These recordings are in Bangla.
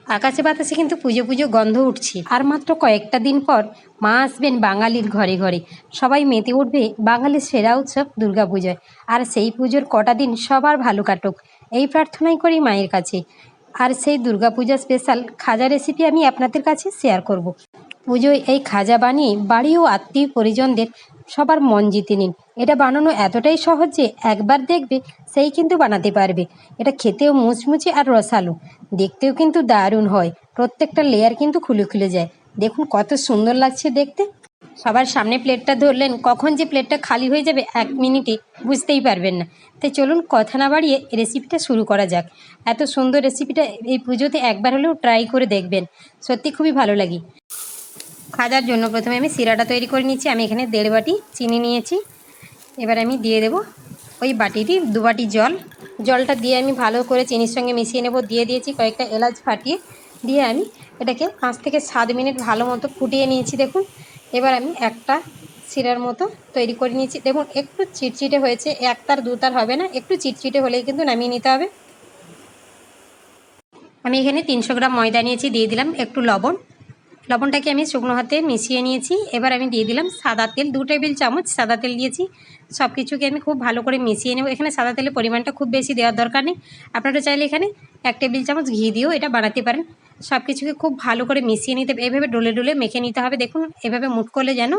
আকাশে বাতাসে কিন্তু পুজো পুজো গন্ধ উঠছে। আর মাত্র কয়েকটা দিন পর মা আসবেন বাঙালির ঘরে ঘরে। সবাই মেতে উঠবে বাঙালির সেরা উৎসব দুর্গাপূজায়। আর সেই পুজোর কটা দিন সবার ভালো কাটুক, এই প্রার্থনাই করি মায়ের কাছে। আর সেই দুর্গাপূজা স্পেশাল খাজা রেসিপি আমি আপনাদের কাছে শেয়ার করব। পুজোয় এই খাজা বানিয়ে বাড়ি ও আত্মীয় পরিজনদের সবার মন জিতে নিন। এটা বানানো এতটাই সহজ যে একবার দেখবে সেই কিন্তু বানাতে পারবে। এটা খেতেও মুচমুচে আর রসালো, দেখতেও কিন্তু দারুণ হয়। প্রত্যেকটা লেয়ার কিন্তু খুলে খুলে যায়। দেখুন কত সুন্দর লাগছে দেখতে। সবার সামনে প্লেটটা ধরলেন, কখন যে প্লেটটা খালি হয়ে যাবে 1 মিনিটে বুঝতেই পারবেন না। তাই চলুন কথা না বাড়িয়ে রেসিপিটা শুরু করা যাক। এত সুন্দর রেসিপিটা এই পুজোতে একবার হলেও ট্রাই করে দেখবেন, সত্যি খুবই ভালো লাগে। খাজার জন্য প্রথমে আমি সিরাটা তৈরি করে নিচ্ছি। আমি এখানে 1.5 বাটি চিনি নিয়েছি। এবার আমি দিয়ে দেব ওই বাটিটি 2 বাটি জল। জলটা দিয়ে আমি ভালো করে চিনির সঙ্গে মিশিয়ে নেব। দিয়ে দিয়েছি কয়েকটা এলাচ ফাটিয়ে। দিয়ে আমি এটাকে 5 থেকে 7 মিনিট ভালো মতো ফুটিয়ে নিয়েছি। দেখুন এবার আমি একটা সিরার মতো তৈরি করে নিয়েছি। দেখুন একটু চিটচিটে হয়েছে, 1 তার 2 তার হবে না, একটু চিটচিটে হলেই কিন্তু নামিয়ে নিতে হবে। আমি এখানে 300 গ্রাম ময়দা নিয়েছি, দিয়ে দিলাম একটু লবণ। লবণটাকে আমি শুকনো হাতে মিশিয়ে নিয়েছি। এবার আমি দিয়ে দিলাম সাদা তেল, 2 টেবিল চামচ সাদা তেল দিয়েছি। সব কিছুকে আমি খুব ভালো করে মিশিয়ে নেব। এখানে সাদা তেলের পরিমাণটা খুব বেশি দেওয়ার দরকার নেই, আপনারা চাইলে এখানে 1 টেবিল চামচ ঘি দিয়েও এটা বানাতে পারেন। সব কিছুকে খুব ভালো করে মিশিয়ে নিতে, এইভাবে ডলে ডলে মেখে নিতে হবে। দেখুন এভাবে মুট করলে যেন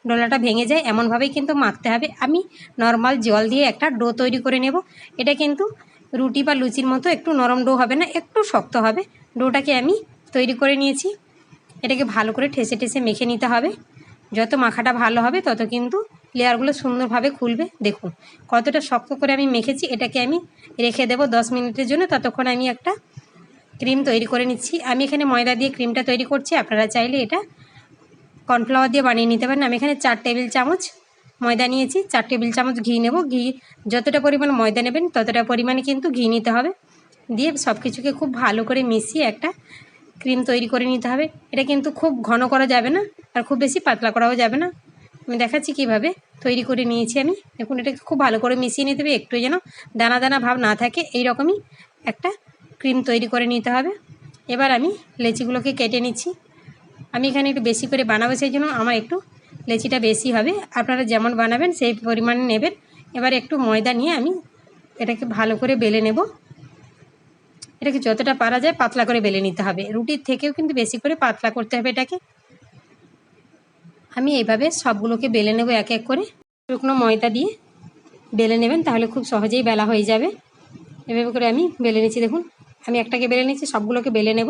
ডোলাটা ভেঙে যায়, এমনভাবেই কিন্তু মাখতে হবে। আমি নর্মাল জল দিয়ে একটা ডো তৈরি করে নেব। এটা কিন্তু রুটি বা লুচির মতো একটু নরম ডো হবে না, একটু শক্ত হবে। ডোটাকে আমি তৈরি করে নিয়েছি। এটাকে ভালো করে ঠেসে ঠেসে মেখে নিতে হবে। যত মাখাটা ভালো হবে তত কিন্তু লেয়ারগুলো সুন্দরভাবে খুলবে। দেখুন কতটা শক্ত করে আমি মেখেছি। এটাকে আমি রেখে দেবো 10 মিনিটের জন্য। ততক্ষণ আমি একটা ক্রিম তৈরি করে নিচ্ছি। আমি এখানে ময়দা দিয়ে ক্রিমটা তৈরি করছি, আপনারা চাইলে এটা কর্নফ্লাওয়ার দিয়ে বানিয়ে নিতে পারেন। আমি এখানে 4 টেবিল চামচ ময়দা নিয়েছি, 4 টেবিল চামচ ঘি নেব। ঘি যতটা পরিমাণ ময়দা নেবেন ততটা পরিমাণে কিন্তু ঘি নিতে হবে। দিয়ে সব কিছুকে খুব ভালো করে মিশিয়ে একটা ক্রিম তৈরি করে নিতে হবে। এটা কিন্তু খুব ঘন করা যাবে না, আর খুব বেশি পাতলা করাও যাবে না। আমি দেখাচ্ছি কীভাবে তৈরি করে নিয়েছি আমি। দেখুন এটাকে খুব ভালো করে মিশিয়ে নিতে হবে, একটু যেন দানা দানা ভাব না থাকে, এই রকমই একটা ক্রিম তৈরি করে নিতে হবে। এবার আমি লেচিগুলোকে কেটে নিচ্ছি। আমি এখানে একটু বেশি করে বানাবো, সেই জন্য আমার একটু লেচিটা বেশি হবে। আপনারা যেমন বানাবেন সেই পরিমাণে নেবেন। এবার একটু ময়দা নিয়ে আমি এটাকে ভালো করে বেলে নেব। এটাকে যতটা পারা যায় পাতলা করে বেলে নিতে হবে, রুটির থেকেও কিন্তু বেশি করে পাতলা করতে হবে এটাকে। আমি এইভাবে সবগুলোকে বেলে নেব এক এক করে। শুকনো ময়দা দিয়ে বেলে নেবেন, তাহলে খুব সহজেই বেলা হয়ে যাবে। এভাবে করে আমি বেলে নিচ্ছি। দেখুন আমি একটাকে বেলে নিচ্ছি, সবগুলোকে বেলে নেব।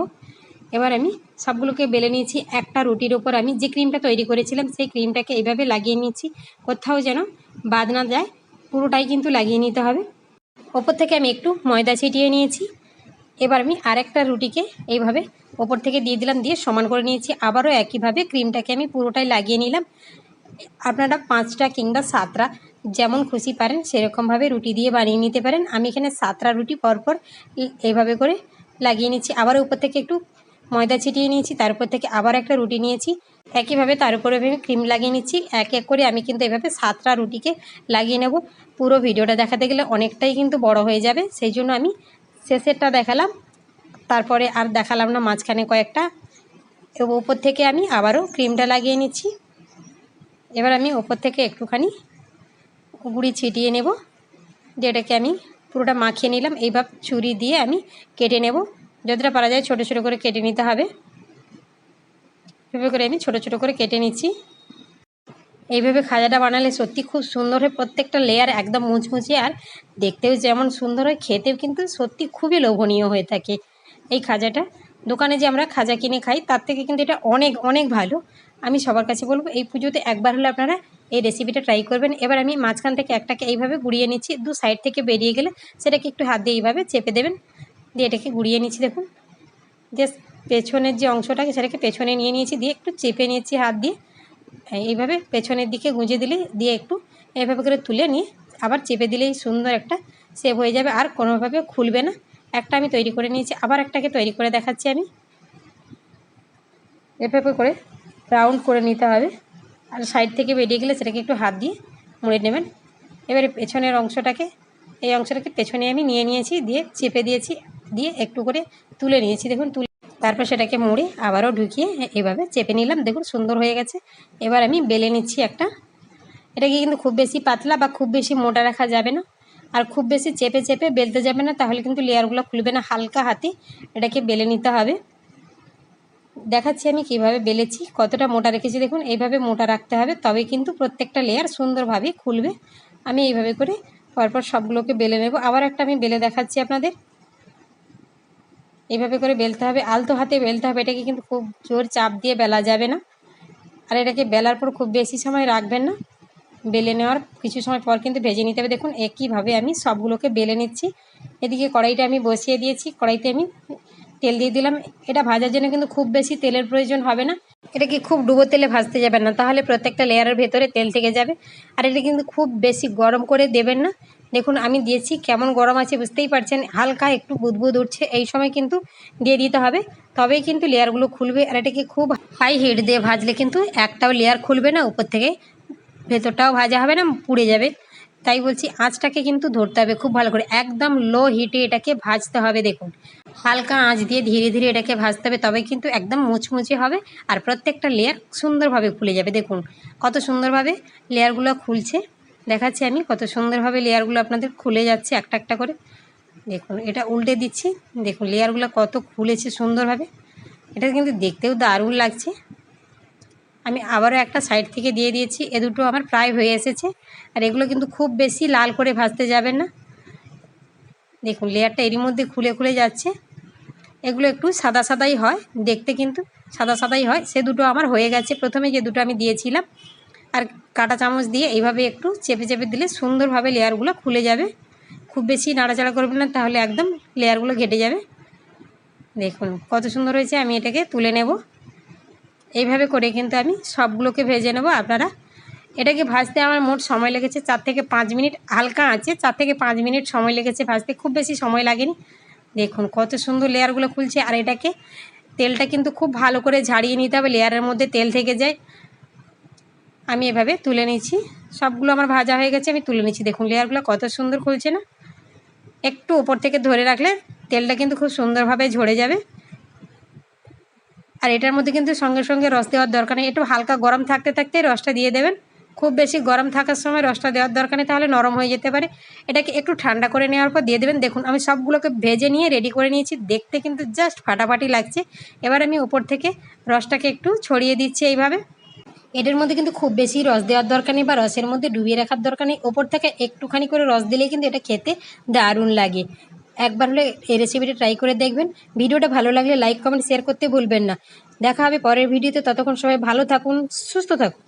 এবার আমি সবগুলোকে বেলে নিয়েছি। একটা রুটির ওপর আমি যে ক্রিমটা তৈরি করেছিলাম সেই ক্রিমটাকে এইভাবে লাগিয়ে নিচ্ছি, কোথাও যেন বাদ না যায়, পুরোটাই কিন্তু লাগিয়ে নিতে হবে। ওপর থেকে আমি একটু ময়দা ছিটিয়ে নিয়েছি। এবার আমি আরেকটা রুটিকে এইভাবে ওপর থেকে দিয়ে দিলাম, দিয়ে সমান করে নিয়েছি। আবারও একইভাবে ক্রিমটাকে আমি পুরোটাই লাগিয়ে নিলাম। আপনারা 5টা কিংবা 7টা যেমন খুশি পারেন সেরকমভাবে রুটি দিয়ে বানিয়ে নিতে পারেন। আমি এখানে 7টা রুটি পরপর এইভাবে করে লাগিয়ে নিচ্ছি। আবার উপর থেকে একটু ময়দা ছিটিয়ে নিয়েছি, তার উপর থেকে আবার একটা রুটি নিয়েছি, একইভাবে তার উপরে আমি ক্রিম লাগিয়ে নিচ্ছি। এক এক করে আমি কিন্তু এভাবে 7টা রুটিকে লাগিয়ে নেব। পুরো ভিডিওটা দেখাতে গেলে অনেকটাই কিন্তু বড় হয়ে যাবে, সেই জন্য আমি শেষেরটা দেখালাম, তারপরে আর দেখালাম না মাঝখানে কয়েকটা। উপর থেকে আমি আবারও ক্রিমটা লাগিয়ে নিচ্ছি। এবার আমি ওপর থেকে একটুখানি গুঁড়ি ছিটিয়ে নেব, যেটাকে আমি পুরোটা মাখিয়ে নিলাম। এইভাবে ছুরি দিয়ে আমি কেটে নেব, যতটা পারা যায় ছোটো ছোটো করে কেটে নিতে হবে। এভাবে করে আমি ছোটো ছোটো করে কেটে নিচ্ছি। এইভাবে খাজাটা বানালে সত্যি খুব সুন্দর হয়, প্রত্যেকটা লেয়ার একদম মুচমুচে, আর দেখতেও যেমন সুন্দর হয় খেতেও কিন্তু সত্যি খুবই লোভনীয় হয়ে থাকে এই খাজাটা। দোকানে যে আমরা খাজা কিনে খাই তার থেকে কিন্তু এটা অনেক অনেক ভালো। আমি সবার কাছে বলবো এই পুজোতে একবার হলে আপনারা এই রেসিপিটা ট্রাই করবেন। এবার আমি মাঝখান থেকে একটাকে এইভাবে গুঁড়িয়ে নিচ্ছি, 2 সাইড থেকে বেরিয়ে গেলে সেটাকে একটু হাত দিয়ে এইভাবে চেপে দেবেন, দিয়ে এটাকে গুঁড়িয়ে নিচ্ছি। দেখুন জাস্ট পেছনের যে অংশটাকে সেটাকে পেছনে নিয়ে নিয়েছি, দিয়ে একটু চেপে নিয়েছি হাত দিয়ে। এইভাবে পেছনের দিকে গুঁজে দিলে, দিয়ে একটু এইভাবে করে তুলে নিয়ে আবার চেপে দিলেই সুন্দর একটা শেপ হয়ে যাবে, আর কোনোভাবে খুলবে না। একটা আমি তৈরি করে নিয়েছি, আবার একটাকে তৈরি করে দেখাচ্ছি আমি। এভাবে করে রাউন্ড করে নিতে হবে, আর সাইড থেকে বেরিয়ে গেলে সেটাকে একটু হাত দিয়ে মুড়ে নেবেন। এবারে পেছনের অংশটাকে, এই অংশটাকে পেছনে আমি নিয়ে নিয়েছি, দিয়ে চেপে দিয়েছি, দিয়ে একটু করে তুলে নিয়েছি। দেখুন তুলে তারপর সেটাকে মুড়ে আবারও ঢুকিয়ে এভাবে চেপে নিলাম। দেখুন সুন্দর হয়ে গেছে। এবার আমি বেলে নিচ্ছি একটা। এটাকে কিন্তু খুব বেশি পাতলা বা খুব বেশি মোটা রাখা যাবে না, আর খুব বেশি চেপে চেপে বেলতে যাবে না, তাহলে কিন্তু লেয়ারগুলো খুলবে না। হালকা হাতে এটাকে বেলে নিতে হবে। দেখাচ্ছি আমি কিভাবে বেলেছি, কতটা মোটা রেখেছি দেখুন। এইভাবে মোটা রাখতে হবে, তবে কিন্তু প্রত্যেকটা লেয়ার সুন্দরভাবে খুলবে। আমি এইভাবে করে পরপর সবগুলোকে বেলে নেব। আবার একটা আমি বেলে দেখাচ্ছি আপনাদের। এইভাবে করে বেলতে হবে, আলতো হাতে বেলতে হবে। এটাকে কিন্তু খুব জোর চাপ দিয়ে বেলা যাবে না। আর এটাকে বেলার পর খুব বেশি সময় রাখবেন না, বেলে নেওয়ার কিছু সময় পর কিন্তু ভেজে নিতে হবে। দেখুন একইভাবে আমি সবগুলোকে বেলে নিচ্ছি। এদিকে কড়াইটা আমি বসিয়ে দিয়েছি, কড়াইতে আমি তেল দিয়ে দিলাম। এটা ভাজার জন্য কিন্তু খুব বেশি তেলের প্রয়োজন হবে না। এটাকে খুব ডুবো তেলে ভাজতে যাবেন না, তাহলে প্রত্যেকটা লেয়ারের ভেতরে তেল থেকে যাবে। আর এটা কিন্তু খুব বেশি গরম করে দেবেন না। দেখুন আমি দিয়েছি, কেমন গরম আছে বুঝতেই পারছেন। হালকা একটু বুদবুদ উঠছে, এই সময় কিন্তু দিয়ে দিতে হবে, তবেই কিন্তু লেয়ারগুলো খুলবে। আর এটাকে খুব হাই হিট দিয়ে ভাজলে কিন্তু একটাও লেয়ার খুলবে না, উপর থেকে ভেতরটাও ভাজা হবে না, পুড়ে যাবে। তাই বলছি আঁচটাকে কিন্তু ধরতে হবে খুব ভালো করে, একদম লো হিটে এটাকে ভাজতে হবে। দেখুন হালকা আঁচ দিয়ে ধীরে ধীরে এটাকে ভাজতে হবে, তবে কিন্তু একদম মুচমুচে হবে আর প্রত্যেকটা লেয়ার সুন্দরভাবে খুলে যাবে। দেখুন কত সুন্দরভাবে লেয়ারগুলো খুলছে। দেখাচ্ছি আমি কত সুন্দরভাবে লেয়ারগুলো আপনাদের খুলে যাচ্ছে একটা একটা করে। দেখুন এটা উল্টে দিচ্ছি, দেখুন লেয়ারগুলো কত খুলেছে সুন্দরভাবে। এটা কিন্তু দেখতেও দারুণ লাগছে। আমি আবারও একটা সাইড থেকে দিয়ে দিয়েছি। এ দুটো আমার প্রায় হয়ে এসেছে। আর এগুলো কিন্তু খুব বেশি লাল করে ভাজতে যাবেন না। দেখুন লেয়ারটা এরই মধ্যে খুলে খুলে যাচ্ছে। এগুলো একটু সাদা সাদাই হয় দেখতে, কিন্তু সাদা সাদাই হয়। সে দুটো আমার হয়ে গেছে। প্রথমে যে দুটো আমি দিয়েছিলাম, আর কাঁটা চামচ দিয়ে এইভাবে একটু চেপে চেপে দিলে সুন্দরভাবে লেয়ারগুলো খুলে যাবে। খুব বেশি নাড়াচাড়া করবেন না, তাহলে একদম লেয়ারগুলো ঘেটে যাবে। দেখুন কত সুন্দর হয়েছে। আমি এটাকে তুলে নেব। এইভাবে করে কিন্তু আমি সবগুলোকে ভেজে নেব। আপনারা এটাকে ভাজতে আমার মোট সময় লেগেছে 4 থেকে 5 মিনিট। হালকা আছে 4 থেকে 5 মিনিট সময় লেগেছে ভাজতে, খুব বেশি সময় লাগেনি। দেখুন কত সুন্দর লেয়ারগুলো খুলছে। আর এটাকে তেলটা কিন্তু খুব ভালো করে ঝাড়িয়ে নিতে হবে, লেয়ারের মধ্যে তেল থেকে যায়। আমি এভাবে তুলে নিচ্ছি। সবগুলো আমার ভাজা হয়ে গেছে, আমি তুলে নিচ্ছি। দেখুন লেয়ারগুলো কত সুন্দর খুলছে না। একটু উপর থেকে ধরে রাখলে তেলটা কিন্তু খুব সুন্দরভাবে ঝরে যাবে। আর এটার মধ্যে কিন্তু সঙ্গে সঙ্গে রস দেওয়ার দরকার নেই, একটু হালকা গরম থাকতে থাকতে রসটা দিয়ে দেবেন। খুব বেশি গরম থাকার সময় রসটা দেওয়ার দরকার নেই, তাহলে নরম হয়ে যেতে পারে। এটাকে একটু ঠান্ডা করে নেওয়ার পর দিয়ে দেবেন। দেখুন আমি সবগুলোকে ভেজে নিয়ে রেডি করে নিয়েছি, দেখতে কিন্তু জাস্ট ফাটাফাটি লাগছে। এবার আমি উপর থেকে রসটাকে একটু ছড়িয়ে দিচ্ছি এইভাবে। এটার মধ্যে কিন্তু খুব বেশি রস দেওয়ার দরকার নেই বা রসের মধ্যে ডুবিয়ে রাখার দরকার নেই। ওপর থেকে একটুখানি করে রস দিলেই কিন্তু এটা খেতে দারুণ লাগে। একবার হলে এই রেসিপিটা ট্রাই করে দেখবেন। ভিডিওটা ভালো লাগলে লাইক কমেন্ট শেয়ার করতে ভুলবেন না। দেখা হবে পরের ভিডিওতে। ততক্ষণ সবাই ভালো থাকুন, সুস্থ থাকুন।